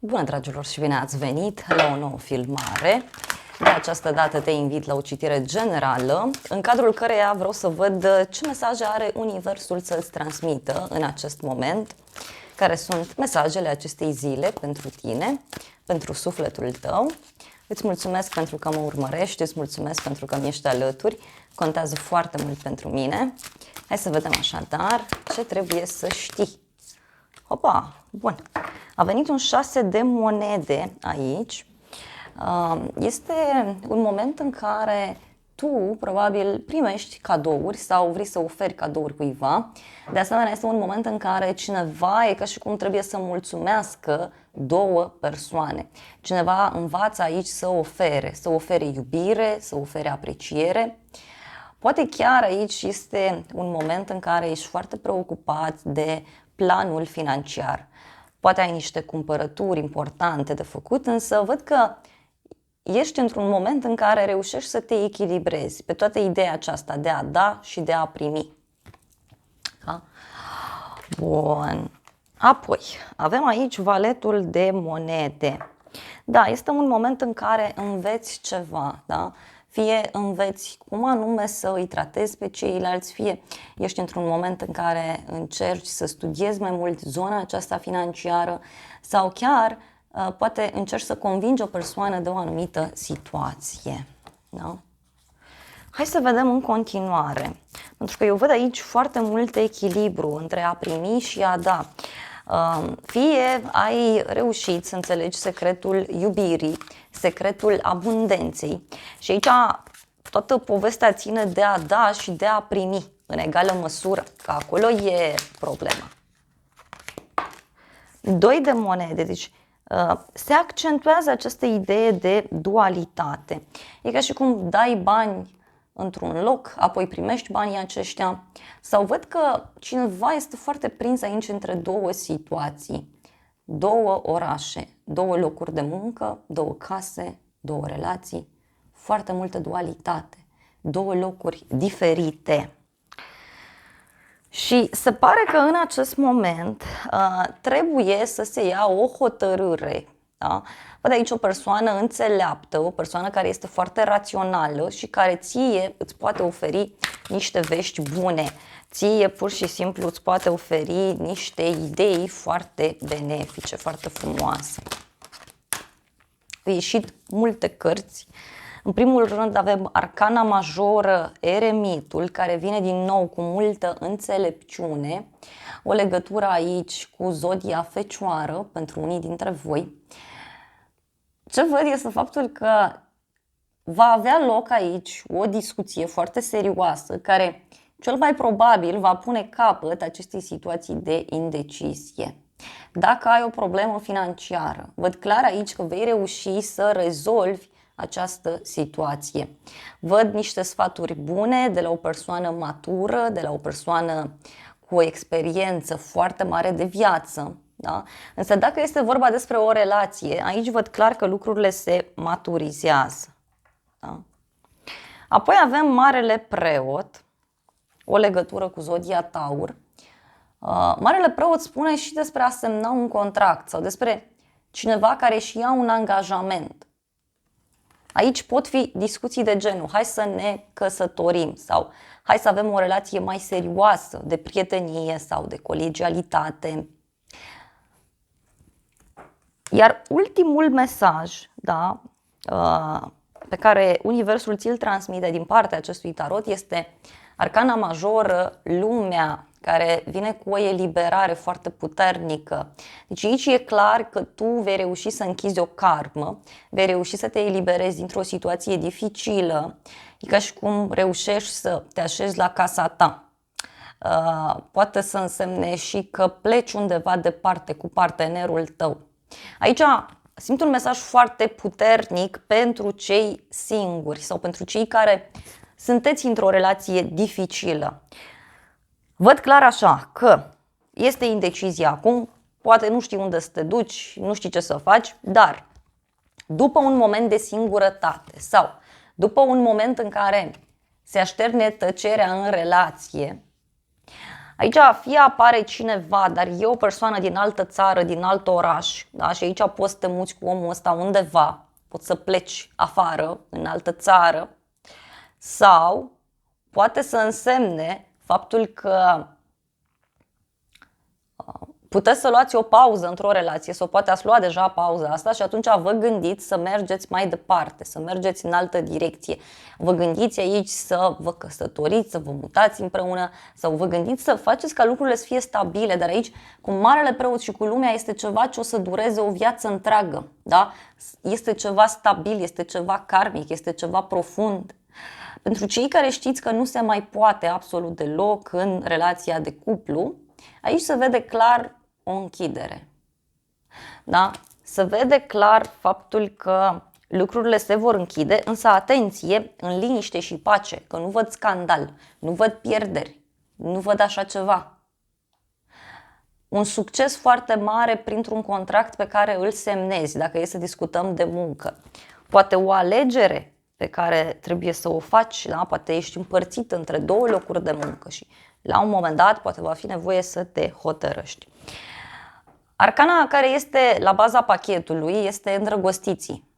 Bună, dragilor, și bine ați venit la o nouă filmare. De această dată te invit la o citire generală, în cadrul căreia vreau să văd ce mesaje are Universul să-ți transmită în acest moment, care sunt mesajele acestei zile pentru tine, pentru sufletul tău. Îți mulțumesc pentru că mă urmărești, îți mulțumesc pentru că mi ești alături, contează foarte mult pentru mine. Hai să vedem așadar ce trebuie să știi. Opa, bun. A venit un 6 de monede aici. Este un moment în care tu probabil primești cadouri sau vrei să oferi cadouri cuiva. De asemenea, este un moment în care cineva e ca și cum trebuie să mulțumească două persoane. Cineva învață aici să ofere iubire, să ofere apreciere. Poate chiar aici este un moment în care ești foarte preocupat de planul financiar. Poate ai niște cumpărături importante de făcut, însă văd că ești într-un moment în care reușești să te echilibrezi pe toată ideea aceasta de a da și de a primi. Da? Bun. Apoi, avem aici valetul de monede. Da, este un moment în care înveți ceva, da? Fie înveți cum anume să îi tratezi pe ceilalți, fie ești într-un moment în care încerci să studiezi mai mult zona aceasta financiară sau chiar poate încerci să convingi o persoană de o anumită situație. Da? Hai să vedem în continuare, pentru că eu văd aici foarte mult echilibru între a primi și a da. Fie ai reușit să înțelegi secretul iubirii, secretul abundenței și aici toată povestea ține de a da și de a primi în egală măsură, că acolo e problema. 2 de monede, deci se accentuează această idee de dualitate. E ca și cum dai bani într-un loc, apoi primești banii aceștia. Sau văd că cineva este foarte prins aici între două situații, două orașe, două locuri de muncă, două case, două relații, foarte multă dualitate, două locuri diferite. Și se pare că în acest moment trebuie să se ia o hotărâre. Da? Văd aici o persoană înțeleaptă, o persoană care este foarte rațională și care ție îți poate oferi niște vești bune. Ție pur și simplu îți poate oferi niște idei foarte benefice, foarte frumoase. Au ieșit multe cărți. În primul rând avem Arcana Majoră, Eremitul, care vine din nou cu multă înțelepciune, o legătură aici cu Zodia Fecioară pentru unii dintre voi. Ce văd este faptul că va avea loc aici o discuție foarte serioasă care cel mai probabil va pune capăt acestei situații de indecizie. Dacă ai o problemă financiară, văd clar aici că vei reuși să rezolvi această situație. Văd niște sfaturi bune de la o persoană matură, de la o persoană cu o experiență foarte mare de viață. Da? Însă dacă este vorba despre o relație, aici văd clar că lucrurile se maturizează. Da? Apoi avem Marele Preot, o legătură cu Zodia Taur. Marele Preot spune și despre a semna un contract sau despre cineva care își ia un angajament. Aici pot fi discuții de genul, hai să ne căsătorim sau hai să avem o relație mai serioasă de prietenie sau de colegialitate. Iar ultimul mesaj, da, pe care Universul ți-l transmite din partea acestui tarot este Arcana Majoră, Lumea, care vine cu o eliberare foarte puternică. Deci aici e clar că tu vei reuși să închizi o karmă, vei reuși să te eliberezi dintr-o situație dificilă, e ca și cum reușești să te așezi la casa ta. Poate să însemne și că pleci undeva departe cu partenerul tău. Aici simt un mesaj foarte puternic pentru cei singuri sau pentru cei care sunteți într-o relație dificilă. Văd clar așa că este indecizie acum, poate nu știi unde să te duci, nu știi ce să faci, dar după un moment de singurătate sau după un moment în care se așterne tăcerea în relație, Aici fie apare cineva, dar e o persoană din altă țară, din alt oraș, da? Și aici poți să te muți cu omul ăsta undeva, poți să pleci afară, în altă țară, sau poate să însemne faptul că puteți să luați o pauză într-o relație sau poate ați luat deja pauza asta și atunci vă gândiți să mergeți mai departe, să mergeți în altă direcție. Vă gândiți aici să vă căsătoriți, să vă mutați împreună sau vă gândiți să faceți ca lucrurile să fie stabile, dar aici cu Marele Preot și cu lumea este ceva ce o să dureze o viață întreagă, da? Este ceva stabil, este ceva karmic, este ceva profund. Pentru cei care știți că nu se mai poate absolut deloc în relația de cuplu, aici se vede clar o închidere. Da? Se vede clar faptul că lucrurile se vor închide, însă atenție, în liniște și pace, că nu văd scandal, nu văd pierderi, nu văd așa ceva. Un succes foarte mare printr-un contract pe care îl semnezi, dacă e să discutăm de muncă. Poate o alegere pe care trebuie să o faci, da? Poate ești împărțit între două locuri de muncă și la un moment dat poate va fi nevoie să te hotărăști. Arcana care este la baza pachetului este îndrăgostiții.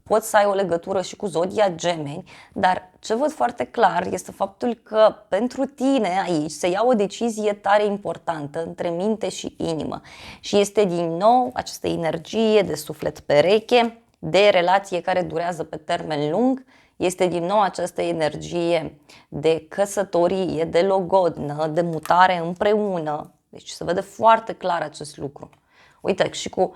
Poți să ai o legătură și cu zodia Gemeni, dar ce văd foarte clar este faptul că pentru tine aici se ia o decizie tare importantă între minte și inimă. Și este din nou această energie de suflet pereche, de relație care durează pe termen lung, este din nou această energie de căsătorie, de logodnă, de mutare împreună. Deci se vede foarte clar acest lucru. Uite, și cu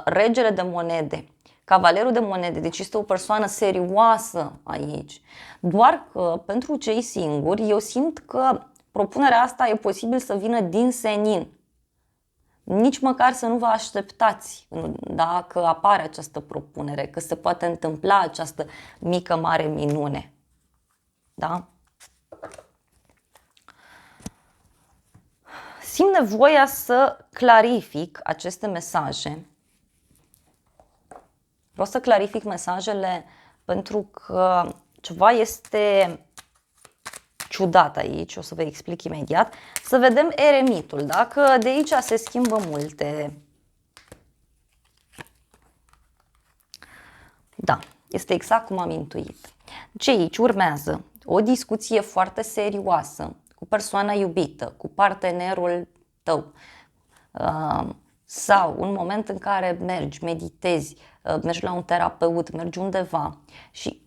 regele de monede, cavalerul de monede, deci este o persoană serioasă aici. Doar că pentru cei singuri, eu simt că propunerea asta e posibil să vină din senin. Nici măcar să nu vă așteptați dacă apare această propunere, că se poate întâmpla această mică, mare minune. Da? Simt nevoia să clarific aceste mesaje. Vreau să clarific mesajele pentru că ceva este ciudat aici, o să vă explic imediat. Să vedem eremitul, da? Că de aici se schimbă multe. Da, este exact cum am intuit. Deci aici urmează o discuție foarte serioasă cu persoana iubită, cu partenerul tău. Sau un moment în care mergi, meditezi, mergi la un terapeut, mergi undeva și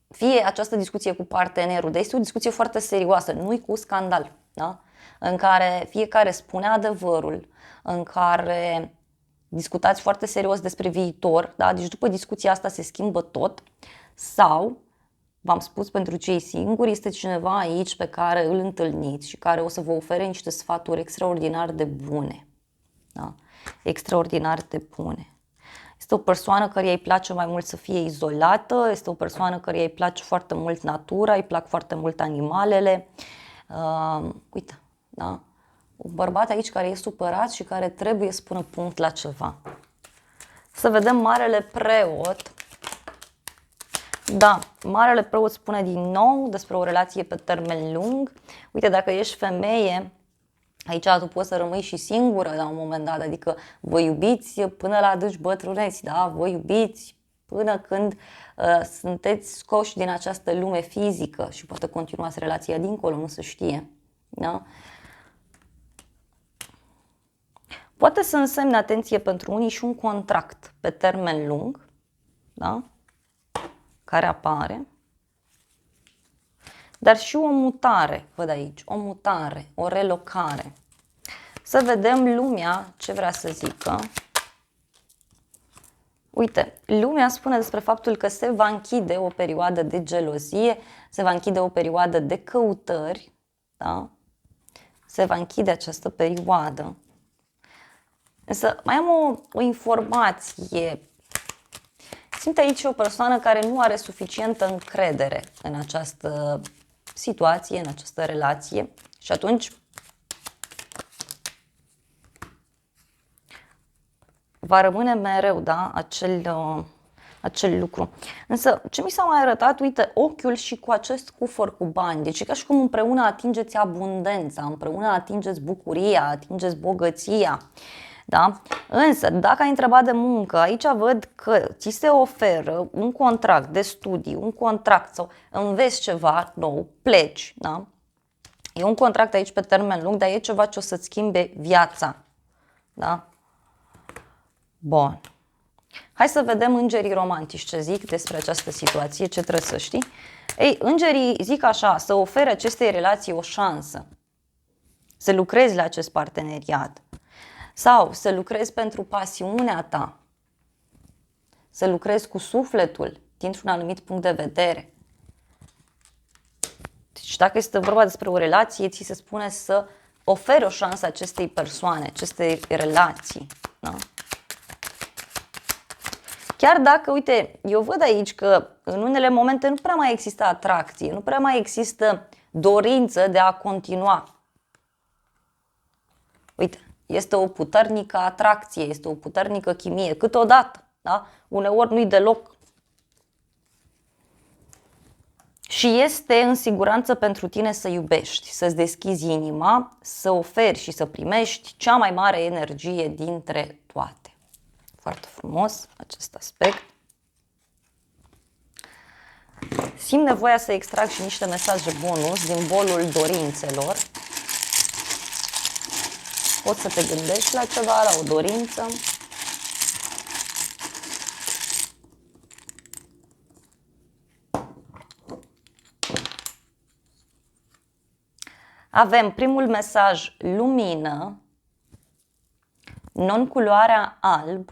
fie această discuție cu partenerul, dar este o discuție foarte serioasă, nu-i cu scandal, da? În care fiecare spune adevărul, în care discutați foarte serios despre viitor, da? Deci după discuția asta se schimbă tot. Sau, v-am spus pentru cei singuri, este cineva aici pe care îl întâlniți și care o să vă ofere niște sfaturi extraordinar de bune. Da? Extraordinar de bune. Este o persoană care îi place mai mult să fie izolată, este o persoană care îi place foarte mult natura, îi plac foarte mult animalele. Uite, da? Un bărbat aici care e supărat și care trebuie să pună punct la ceva. Să vedem Marele Preot. Da, Marele Preot spune din nou despre o relație pe termen lung. Uite, dacă ești femeie, aici tu poți să rămâi și singură la un moment dat, adică vă iubiți până la adânci bătrâneți, da? Vă iubiți până când sunteți scoși din această lume fizică și poate continuați relația dincolo, nu se știe. Da? Poate să însemne, atenție, pentru unii și un contract pe termen lung, da? Care apare, dar și o mutare, văd aici, o mutare, o relocare. Să vedem lumea ce vrea să zică. Uite, lumea spune despre faptul că se va închide o perioadă de gelozie, se va închide o perioadă de căutări, da? Se va închide această perioadă. Însă mai am o informație. Simt aici o persoană care nu are suficientă încredere în această situație, în această relație și atunci va rămâne mereu, da, acel lucru. Însă, ce mi s-a mai arătat, uite, ochiul și cu acest cufăr cu bani. Deci e ca și cum împreună atingeți abundența, împreună atingeți bucuria, atingeți bogăția. Da? Însă, dacă ai întrebat de muncă, aici văd că ți se oferă un contract de studii, un contract sau înveți ceva nou, pleci. Da? E un contract aici pe termen lung, dar e ceva ce o să-ți schimbe viața. Da? Bun. Hai să vedem îngerii romantici ce zic despre această situație, ce trebuie să știi. Ei, îngerii zic așa, să ofere acestei relații o șansă, să lucrezi la acest parteneriat sau să lucrezi pentru pasiunea ta, să lucrezi cu sufletul dintr-un anumit punct de vedere. Deci dacă este vorba despre o relație, ți se spune să oferi o șansă acestei persoane, acestei relații. Da? Chiar dacă, uite, eu văd aici că în unele momente nu prea mai există atracție, nu prea mai există dorință de a continua. Uite, este o puternică atracție, este o puternică chimie, câteodată, da? Uneori nu-i deloc. Și este în siguranță pentru tine să iubești, să-ți deschizi inima, să oferi și să primești cea mai mare energie dintre toate. Foarte frumos acest aspect. Simt nevoia să extrag și niște mesaje bonus din bolul dorințelor. Poți să te gândești la ceva, la o dorință. Avem primul mesaj, lumină, non-culoarea alb,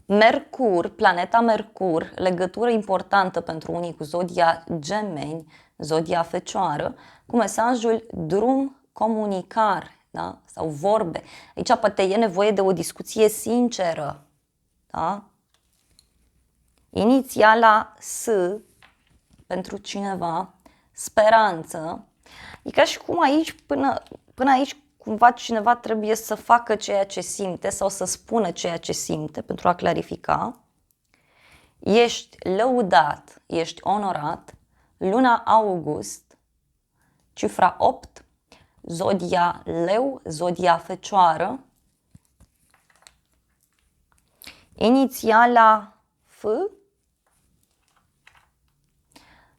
Mercur, planeta Mercur, legătură importantă pentru unii cu zodia Gemeni, zodia Fecioară, cu mesajul drum, comunicare, da? Sau vorbe. Aici poate e nevoie de o discuție sinceră. Da? Inițiala S pentru cineva, speranță. E ca și cum aici, până aici, cumva cineva trebuie să facă ceea ce simte sau să spună ceea ce simte pentru a clarifica. Ești lăudat, ești onorat, luna August, cifra 8, zodia Leu, zodia Fecioară, inițiala F,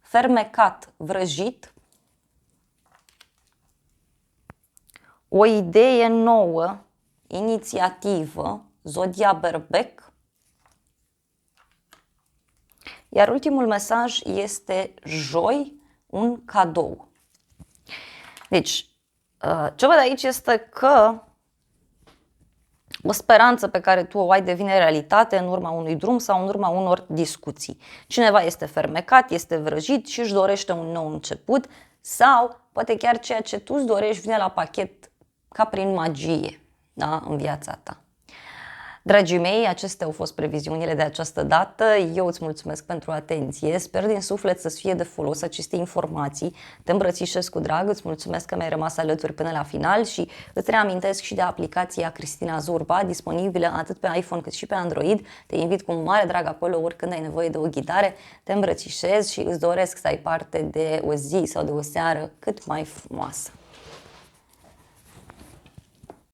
fermecat, vrăjit, o idee nouă, inițiativă, zodia Berbec. Iar ultimul mesaj este joi, un cadou. Deci, ce văd aici este că o speranță pe care tu o ai devine realitate în urma unui drum sau în urma unor discuții. Cineva este fermecat, este vrăjit și își dorește un nou început sau poate chiar ceea ce tu îți dorești vine la pachet ca prin magie, da, în viața ta. Dragii mei, acestea au fost previziunile de această dată. Eu îți mulțumesc pentru atenție. Sper din suflet să-ți fie de folos aceste informații. Te îmbrățișez cu drag, îți mulțumesc că mi-ai rămas alături până la final și îți reamintesc și de aplicația Cristina Zurba, disponibilă atât pe iPhone cât și pe Android. Te invit cu mare drag acolo oricând ai nevoie de o ghidare. Te îmbrățișez și îți doresc să ai parte de o zi sau de o seară cât mai frumoasă.